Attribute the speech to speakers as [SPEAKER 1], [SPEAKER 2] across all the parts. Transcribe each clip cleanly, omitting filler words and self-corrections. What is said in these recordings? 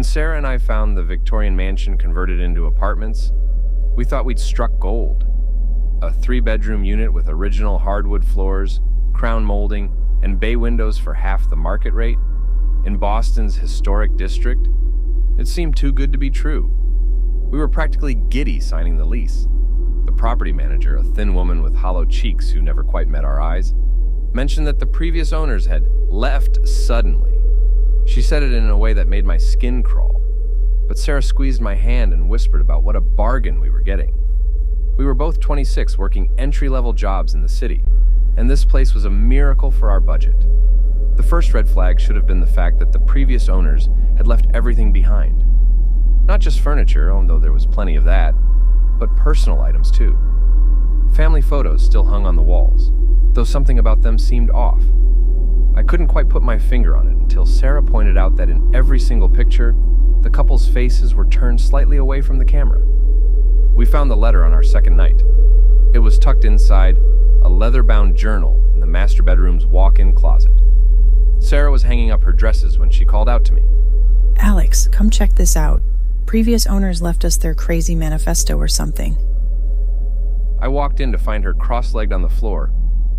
[SPEAKER 1] When Sarah and I found the Victorian mansion converted into apartments, we thought we'd struck gold. A 3-bedroom unit with original hardwood floors, crown molding, and bay windows for half the market rate, in Boston's historic district. It seemed too good to be true. We were practically giddy signing the lease. The property manager, a thin woman with hollow cheeks who never quite met our eyes, mentioned that the previous owners had left suddenly. She said it in a way that made my skin crawl, but Sarah squeezed my hand and whispered about what a bargain we were getting. We were both 26, working entry-level jobs in the city, and this place was a miracle for our budget. The first red flag should have been the fact that the previous owners had left everything behind. Not just furniture, although there was plenty of that, but personal items too. Family photos still hung on the walls, though something about them seemed off. I couldn't quite put my finger on it until Sarah pointed out that in every single picture, the couple's faces were turned slightly away from the camera. We found the letter on our second night. It was tucked inside a leather-bound journal in the master bedroom's walk-in closet. Sarah was hanging up her dresses when she called out to me.
[SPEAKER 2] Alex, come check this out. Previous owners left us their crazy manifesto or something.
[SPEAKER 1] I walked in to find her cross-legged on the floor,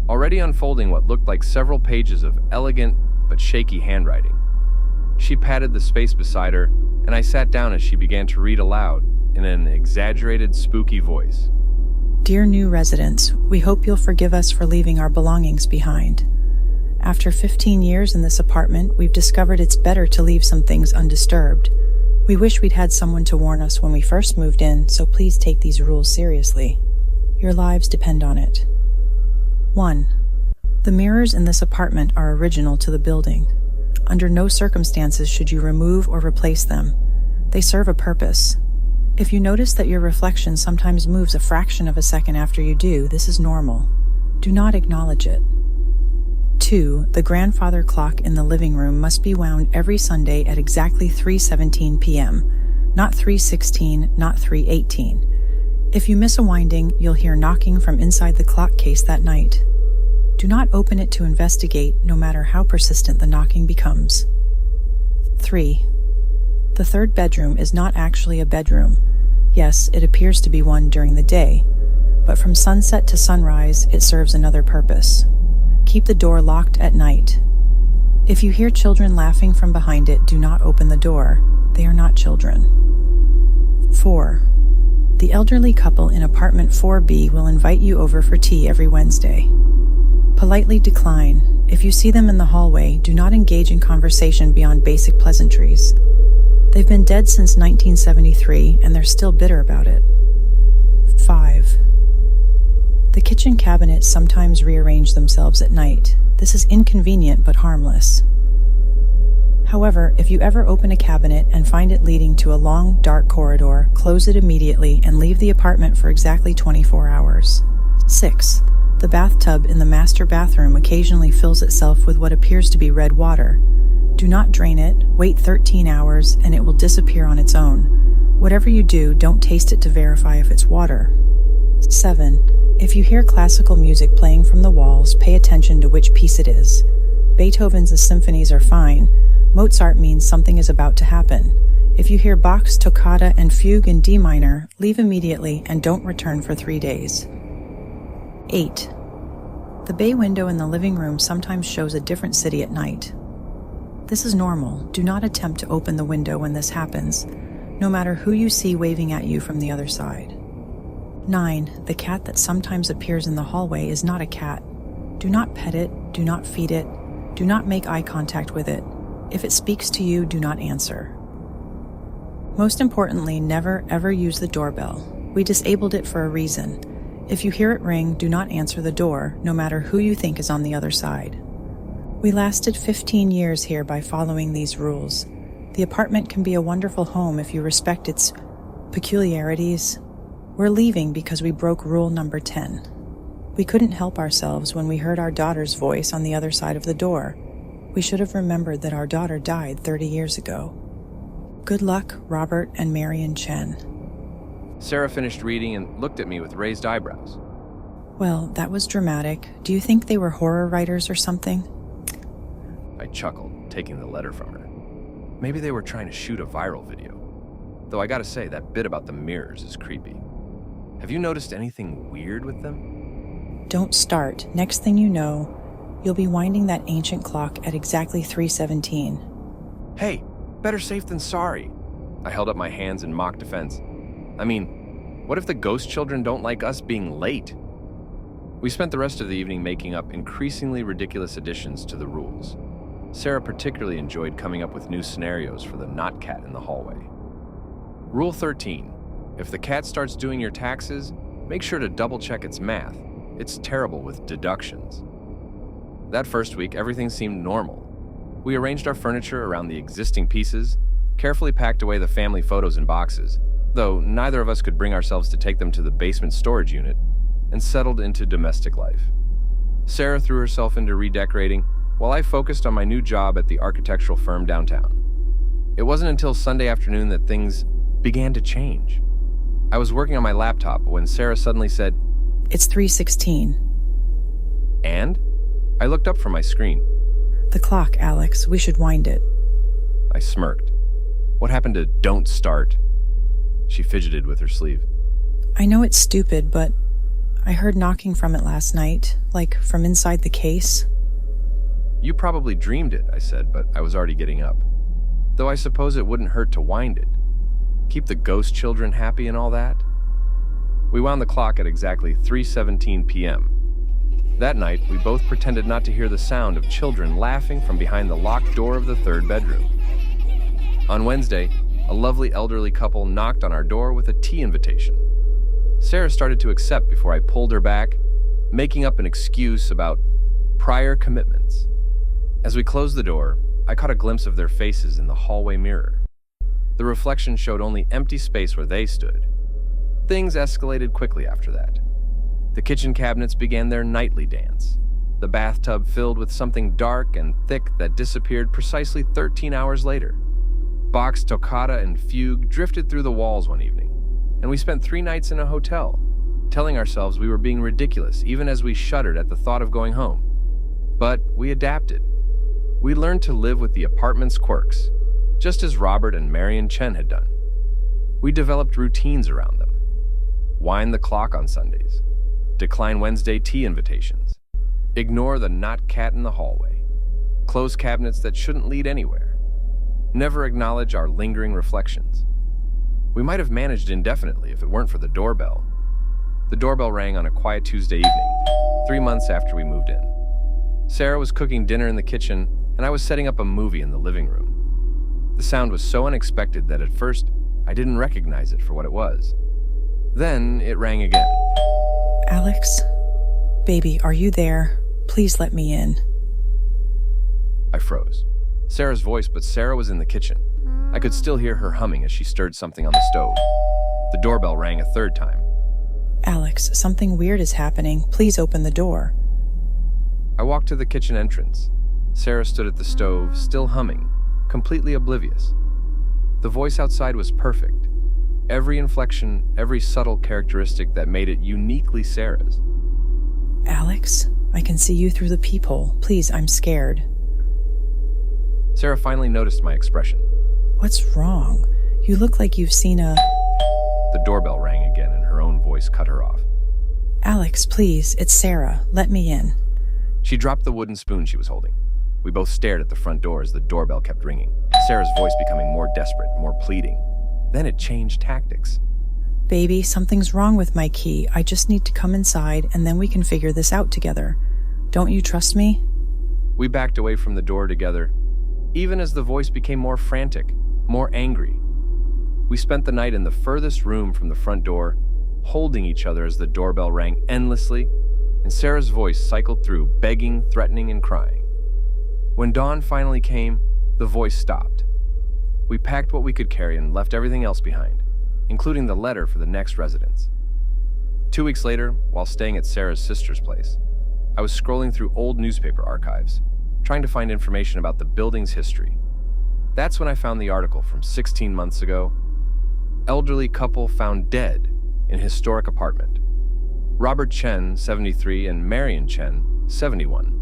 [SPEAKER 1] already unfolding what looked like several pages of elegant but shaky handwriting. She patted the space beside her, and I sat down as she began to read aloud in an exaggerated, spooky voice.
[SPEAKER 2] Dear new residents, we hope you'll forgive us for leaving our belongings behind. After 15 years in this apartment, we've discovered it's better to leave some things undisturbed. We wish we'd had someone to warn us when we first moved in, so please take these rules seriously. Your lives depend on it. 1. The mirrors in this apartment are original to the building. Under no circumstances should you remove or replace them. They serve a purpose. If you notice that your reflection sometimes moves a fraction of a second after you do, this is normal. Do not acknowledge it. 2. The grandfather clock in the living room must be wound every Sunday at exactly 3:17 p.m., not 3:16, not 3:18. If you miss a winding, you'll hear knocking from inside the clock case that night. Do not open it to investigate, no matter how persistent the knocking becomes. 3. The third bedroom is not actually a bedroom. Yes, it appears to be one during the day, but from sunset to sunrise, it serves another purpose. Keep the door locked at night. If you hear children laughing from behind it, do not open the door. They are not children. 4. The elderly couple in apartment 4B will invite you over for tea every Wednesday. Politely decline. If you see them in the hallway, do not engage in conversation beyond basic pleasantries. They've been dead since 1973, and they're still bitter about it. 5. The kitchen cabinets sometimes rearrange themselves at night. This is inconvenient but harmless. However, if you ever open a cabinet and find it leading to a long, dark corridor, close it immediately and leave the apartment for exactly 24 hours. 6. The bathtub in the master bathroom occasionally fills itself with what appears to be red water. Do not drain it, wait 13 hours, and it will disappear on its own. Whatever you do, don't taste it to verify if it's water. 7. If you hear classical music playing from the walls, pay attention to which piece it is. Beethoven's symphonies are fine. Mozart means something is about to happen. If you hear Bach's toccata and fugue in D minor, leave immediately and don't return for 3 days. 8. The bay window in the living room sometimes shows a different city at night. This is normal. Do not attempt to open the window when this happens, no matter who you see waving at you from the other side. 9. The cat that sometimes appears in the hallway is not a cat. Do not pet it, do not feed it, do not make eye contact with it. If it speaks to you, do not answer. Most importantly, never ever use the doorbell. We disabled it for a reason. If you hear it ring, do not answer the door, no matter who you think is on the other side. We lasted 15 years here by following these rules. The apartment can be a wonderful home if you respect its peculiarities. We're leaving because we broke rule number 10. We couldn't help ourselves when we heard our daughter's voice on the other side of the door. We should have remembered that our daughter died 30 years ago. Good luck, Robert and Marion Chen.
[SPEAKER 1] Sarah finished reading and looked at me with raised eyebrows.
[SPEAKER 2] Well, that was dramatic. Do you think they were horror writers or something?
[SPEAKER 1] I chuckled, taking the letter from her. Maybe they were trying to shoot a viral video. Though I gotta say, that bit about the mirrors is creepy. Have you noticed anything weird with them?
[SPEAKER 2] Don't start. Next thing you know, you'll be winding that ancient clock at exactly 3:17.
[SPEAKER 1] Hey, better safe than sorry. I held up my hands in mock defense. I mean, what if the ghost children don't like us being late? We spent the rest of the evening making up increasingly ridiculous additions to the rules. Sarah particularly enjoyed coming up with new scenarios for the not cat in the hallway. Rule 13. If the cat starts doing your taxes, make sure to double-check its math. It's terrible with deductions. That first week, everything seemed normal. We arranged our furniture around the existing pieces, carefully packed away the family photos in boxes, though neither of us could bring ourselves to take them to the basement storage unit, and settled into domestic life. Sarah threw herself into redecorating, while I focused on my new job at the architectural firm downtown. It wasn't until Sunday afternoon that things began to change. I was working on my laptop when Sarah suddenly said,
[SPEAKER 2] It's 3:16.
[SPEAKER 1] "And?" I looked up from my screen.
[SPEAKER 2] The clock, Alex. We should wind it.
[SPEAKER 1] I smirked. What happened to "don't start"? She fidgeted with her sleeve.
[SPEAKER 2] I know it's stupid, but I heard knocking from it last night, like from inside the case.
[SPEAKER 1] You probably dreamed it, I said, but I was already getting up. Though I suppose it wouldn't hurt to wind it. Keep the ghost children happy and all that. We wound the clock at exactly 3:17 p.m. That night, we both pretended not to hear the sound of children laughing from behind the locked door of the third bedroom. On Wednesday, a lovely elderly couple knocked on our door with a tea invitation. Sarah started to accept before I pulled her back, making up an excuse about prior commitments. As we closed the door, I caught a glimpse of their faces in the hallway mirror. The reflection showed only empty space where they stood. Things escalated quickly after that. The kitchen cabinets began their nightly dance. The bathtub filled with something dark and thick that disappeared precisely 13 hours later. Bach's toccata and fugue drifted through the walls one evening, and we spent 3 nights in a hotel, telling ourselves we were being ridiculous even as we shuddered at the thought of going home. But we adapted. We learned to live with the apartment's quirks, just as Robert and Marion Chen had done. We developed routines around them. Wind the clock on Sundays. Decline Wednesday tea invitations. Ignore the not cat in the hallway. Close cabinets that shouldn't lead anywhere. Never acknowledge our lingering reflections. We might have managed indefinitely if it weren't for the doorbell. The doorbell rang on a quiet Tuesday evening, 3 months after we moved in. Sarah was cooking dinner in the kitchen, and I was setting up a movie in the living room. The sound was so unexpected that at first, I didn't recognize it for what it was. Then it rang again.
[SPEAKER 2] Alex? Baby, are you there? Please let me in.
[SPEAKER 1] I froze. Sarah's voice, but Sarah was in the kitchen. I could still hear her humming as she stirred something on the stove. The doorbell rang a third time.
[SPEAKER 2] Alex, something weird is happening. Please open the door.
[SPEAKER 1] I walked to the kitchen entrance. Sarah stood at the stove, still humming, completely oblivious. The voice outside was perfect. Every inflection, every subtle characteristic that made it uniquely Sarah's.
[SPEAKER 2] Alex, I can see you through the peephole. Please, I'm scared.
[SPEAKER 1] Sarah finally noticed my expression.
[SPEAKER 2] What's wrong? You look like you've seen a...
[SPEAKER 1] The doorbell rang again and her own voice cut her off.
[SPEAKER 2] Alex, please, it's Sarah. Let me in.
[SPEAKER 1] She dropped the wooden spoon she was holding. We both stared at the front door as the doorbell kept ringing, Sarah's voice becoming more desperate, more pleading. Then it changed tactics.
[SPEAKER 2] Baby, something's wrong with my key. I just need to come inside and then we can figure this out together. Don't you trust me?
[SPEAKER 1] We backed away from the door together, even as the voice became more frantic, more angry. We spent the night in the furthest room from the front door, holding each other as the doorbell rang endlessly, and Sarah's voice cycled through, begging, threatening, and crying. When dawn finally came, the voice stopped. We packed what we could carry and left everything else behind, including the letter for the next residence. 2 weeks later, while staying at Sarah's sister's place, I was scrolling through old newspaper archives, trying to find information about the building's history. That's when I found the article from 16 months ago. Elderly couple found dead in historic apartment. Robert Chen, 73, and Marion Chen, 71,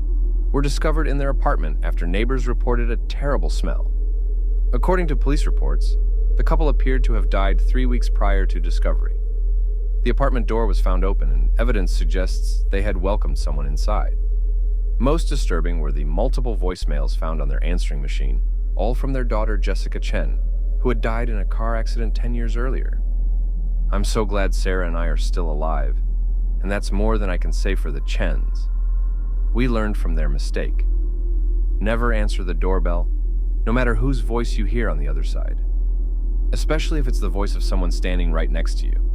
[SPEAKER 1] were discovered in their apartment after neighbors reported a terrible smell. According to police reports, the couple appeared to have died 3 weeks prior to discovery. The apartment door was found open, and evidence suggests they had welcomed someone inside. Most disturbing were the multiple voicemails found on their answering machine, all from their daughter Jessica Chen, who had died in a car accident 10 years earlier. I'm so glad Sarah and I are still alive, and that's more than I can say for the Chens. We learned from their mistake. Never answer the doorbell, no matter whose voice you hear on the other side, especially if it's the voice of someone standing right next to you.